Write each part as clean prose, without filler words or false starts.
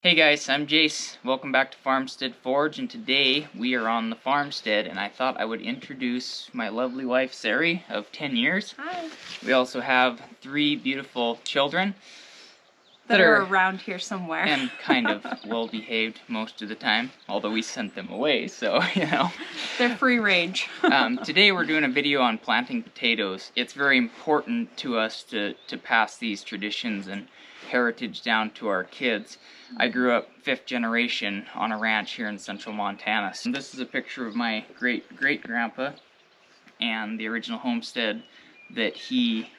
Hey guys, I'm Jace. Welcome back to Farmstead Forge, and today we are on the farmstead, and I thought I would introduce my lovely wife, Sari, of 10 years. Hi. We also have 3 beautiful children that are around here somewhere. And kind of well-behaved most of the time, although we sent them away, so, you know. They're free range. Today we're doing a video on planting potatoes. It's very important to us to pass these traditions and heritage down to our kids. I grew up 5th generation on a ranch here in central Montana. So this is a picture of my great great grandpa and the original homestead that he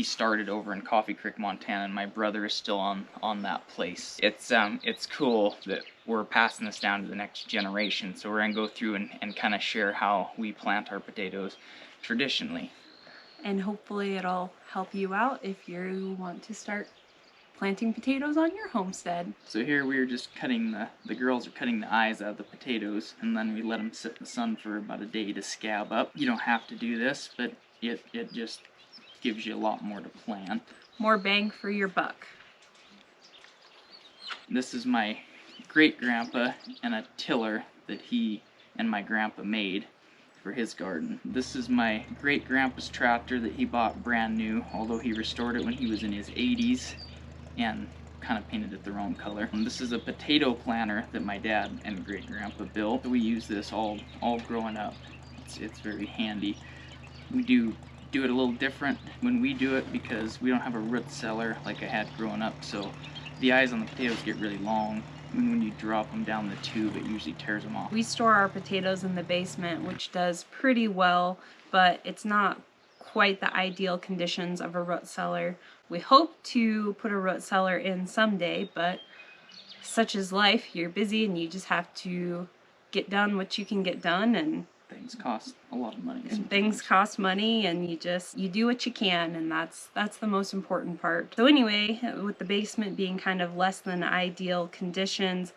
started over in Coffee Creek, Montana, and my brother is still on that place. It's cool that we're passing this down to the next generation, so we're gonna go through and kind of share how we plant our potatoes traditionally. And hopefully it'll help you out if you want to start planting potatoes on your homestead. So here we are just cutting the girls are cutting the eyes out of the potatoes, and then we let them sit in the sun for about a day to scab up. You don't have to do this, but it just gives you a lot more to plant. More bang for your buck. This is my great grandpa and a tiller that he and my grandpa made for his garden. This is my great grandpa's tractor that he bought brand new, although he restored it when he was in his 80s. And kind of painted it the wrong color. And this is a potato planter that my dad and great grandpa built. We use this all growing up. It's very handy. We do it a little different when we do it because we don't have a root cellar like I had growing up, so the eyes on the potatoes get really long. And when you drop them down the tube, it usually tears them off. We store our potatoes in the basement, which does pretty well, but it's not quite the ideal conditions of a root cellar. We hope to put a root cellar in someday, but such is life. You're busy and you just have to get done what you can get done, and things cost a lot of money. Things cost money, and you do what you can, and that's the most important part. So anyway, with the basement being kind of less than ideal conditions,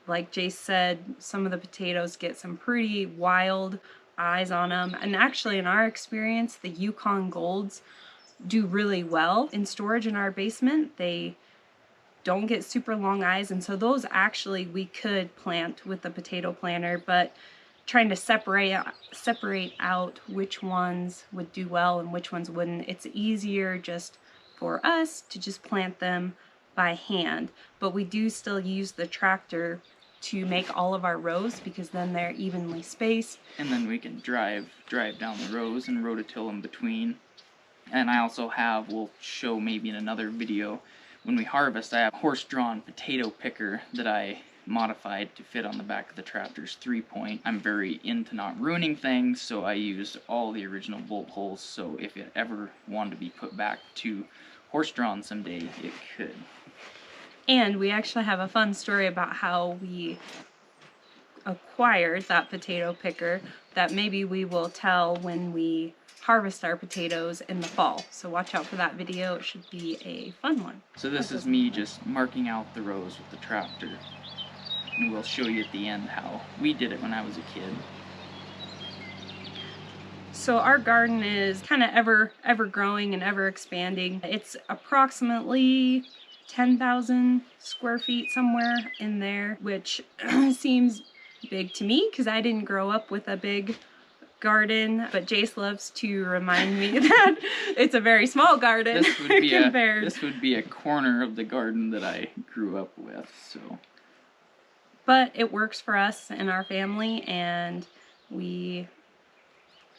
like Jace said, some of the potatoes get some pretty wild eyes on them, and actually in our experience the Yukon Golds do really well in storage in our basement. They don't get super long eyes, and so those actually we could plant with the potato planter, but trying to separate out which ones would do well and which ones wouldn't, it's easier just for us to just plant them by hand. But we do still use the tractor to make all of our rows because then they're evenly spaced. And then we can drive down the rows and rototill in between. And I also have, we'll show maybe in another video, when we harvest, I have a horse-drawn potato picker that I modified to fit on the back of the tractor's 3-point. I'm very into not ruining things, so I used all the original bolt holes, so if it ever wanted to be put back to horse-drawn someday, it could. And we actually have a fun story about how we acquired that potato picker that maybe we will tell when we harvest our potatoes in the fall. So watch out for that video. It should be a fun one. So this is me just marking out the rows with the tractor. And we'll show you at the end how we did it when I was a kid. So our garden is kind of ever growing and ever expanding. It's approximately 10,000 square feet, somewhere in there, which seems big to me because I didn't grow up with a big garden, but Jace loves to remind me that it's a very small garden. This would be a corner of the garden that I grew up with, so. But it works for us and our family, and we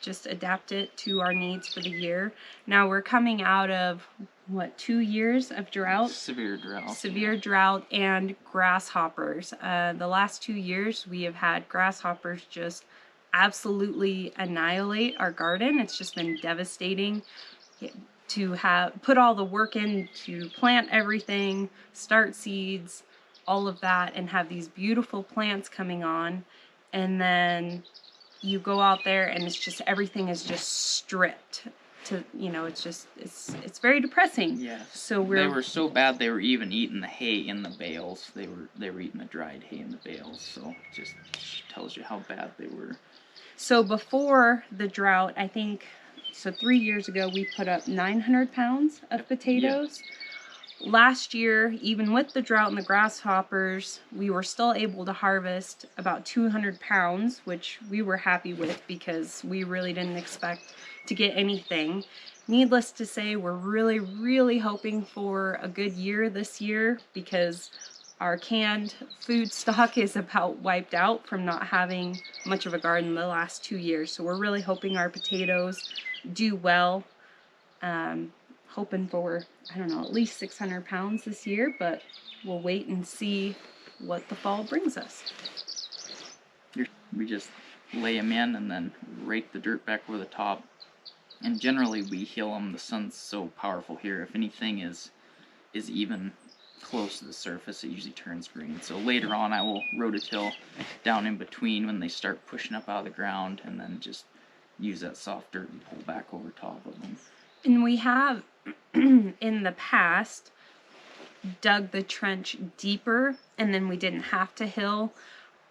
just adapt it to our needs for the year. Now we're coming out of, what, 2 years of drought? Severe drought. Severe drought and grasshoppers. The last 2 years we have had grasshoppers just absolutely annihilate our garden. It's just been devastating to put all the work in to plant everything, start seeds, all of that, and have these beautiful plants coming on, and then you go out there and it's just everything is just stripped to, you know, it's very depressing. Yes. So they were so bad they were even eating the hay in the bales. They were eating the dried hay in the bales, so it just tells you how bad they were. So before the drought, I think, so 3 years ago we put up 900 pounds of potatoes. last year, even with the drought and the grasshoppers, we were still able to harvest about 200 pounds, which we were happy with because we really didn't expect to get anything. Needless to say, we're really hoping for a good year this year because our canned food stock is about wiped out from not having much of a garden the last 2 years. So we're really hoping our potatoes do well. Hoping for, I don't know, at least 600 pounds this year, but we'll wait and see what the fall brings us. We just lay them in and then rake the dirt back over the top. And generally we hill them. The sun's so powerful here. If anything is even close to the surface, it usually turns green. So later on I will rototill down in between when they start pushing up out of the ground, and then just use that soft dirt and pull back over top of them. And we have, in the past, dug the trench deeper, and then we didn't have to hill.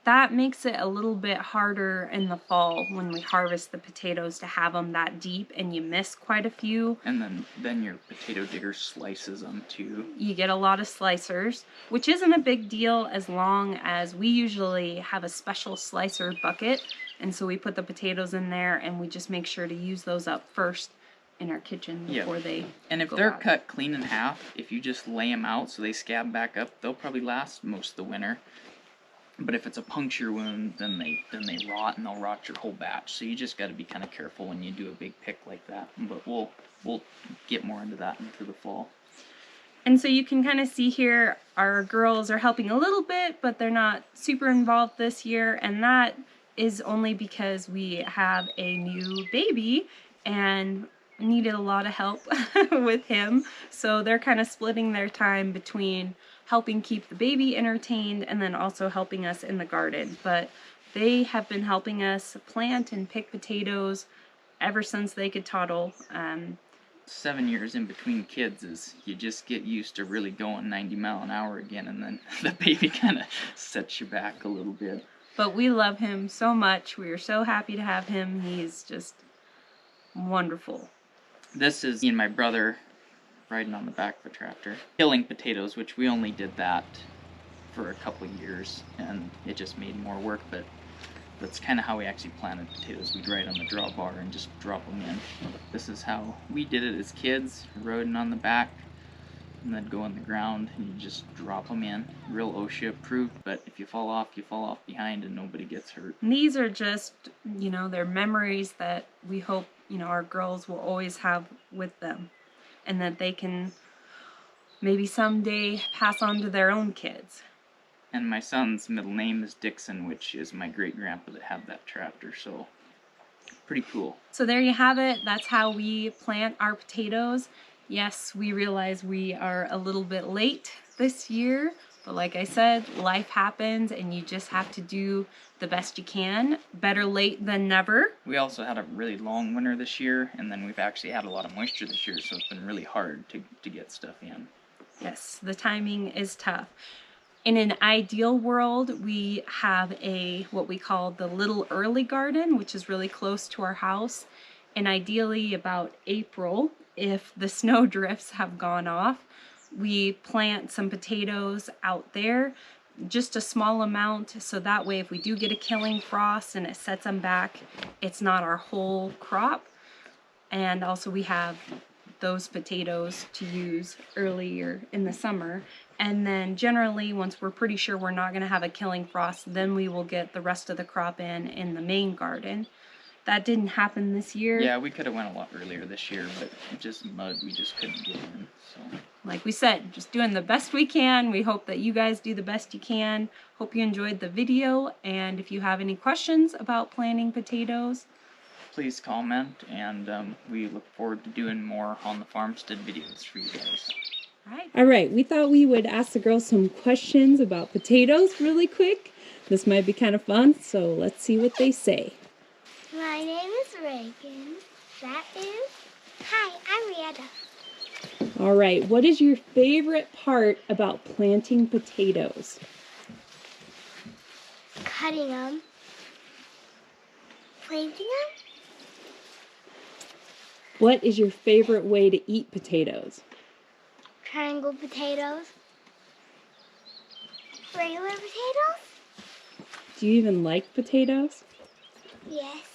That makes it a little bit harder in the fall when we harvest the potatoes to have them that deep, and you miss quite a few. And then your potato digger slices them too. You get a lot of slicers, which isn't a big deal as long as we usually have a special slicer bucket, and so we put the potatoes in there and we just make sure to use those up first in our kitchen before they And if go they're out. cut clean in half, if you just lay them out so they scab back up, they'll probably last most of the winter. But if it's a puncture wound, then they rot, and they'll rot your whole batch. So you just got to be kind of careful when you do a big pick like that. But we'll get more into that into the fall. And so you can kind of see here, our girls are helping a little bit, but they're not super involved this year, and that is only because we have a new baby and needed a lot of help with him. So they're kind of splitting their time between helping keep the baby entertained and then also helping us in the garden. But they have been helping us plant and pick potatoes ever since they could toddle. 7 years in between kids is you just get used to really going 90 mile an hour again, and then the baby kind of sets you back a little bit. But we love him so much. We are so happy to have him. He's just wonderful. This is me and my brother riding on the back of a tractor, killing potatoes, which we only did that for a couple years, and it just made more work, but that's kind of how we actually planted potatoes. We'd ride on the draw bar and just drop them in. This is how we did it as kids, riding on the back, and then go in the ground, and you just drop them in. Real OSHA approved, but if you fall off behind, and nobody gets hurt. And these are just, you know, they're memories that we hope, you know, our girls will always have with them, and that they can maybe someday pass on to their own kids. And my son's middle name is Dickson, which is my great-grandpa that had that tractor, so pretty cool. So there you have it. That's how we plant our potatoes. Yes, we realize we are a little bit late this year, but like I said, life happens and you just have to do the best you can. Better late than never. We also had a really long winter this year, and then we've actually had a lot of moisture this year, so it's been really hard to get stuff in. Yes, the timing is tough. In an ideal world, we have what we call the little early garden, which is really close to our house. And ideally about April, if the snow drifts have gone off, we plant some potatoes out there, just a small amount, so that way if we do get a killing frost and it sets them back, it's not our whole crop. And also we have those potatoes to use earlier in the summer. And then generally, once we're pretty sure we're not going to have a killing frost, then we will get the rest of the crop in the main garden. That didn't happen this year. Yeah, we could have went a lot earlier this year, but just mud, we just couldn't get in. So, like we said, just doing the best we can. We hope that you guys do the best you can. Hope you enjoyed the video, and if you have any questions about planting potatoes, please comment, and we look forward to doing more on the farmstead videos for you guys. All right, we thought we would ask the girls some questions about potatoes really quick. This might be kind of fun, so let's see what they say. My name is Reagan. That is... Hi, I'm Rihanna. All right, what is your favorite part about planting potatoes? Cutting them. Planting them. What is your favorite way to eat potatoes? triangle potatoes. Regular potatoes? Do you even like potatoes? Yes.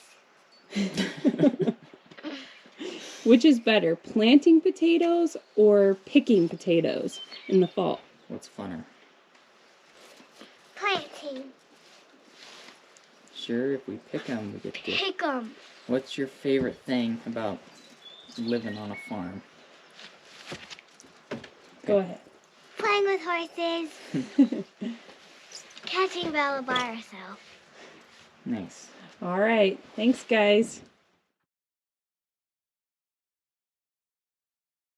Which is better, planting potatoes or picking potatoes in the fall? What's funner? Planting. Sure, if we pick them, we get to... Pick 'em. What's your favorite thing about living on a farm? Go ahead. Playing with horses. Catching Bella by herself. Nice. All right. Thanks, guys.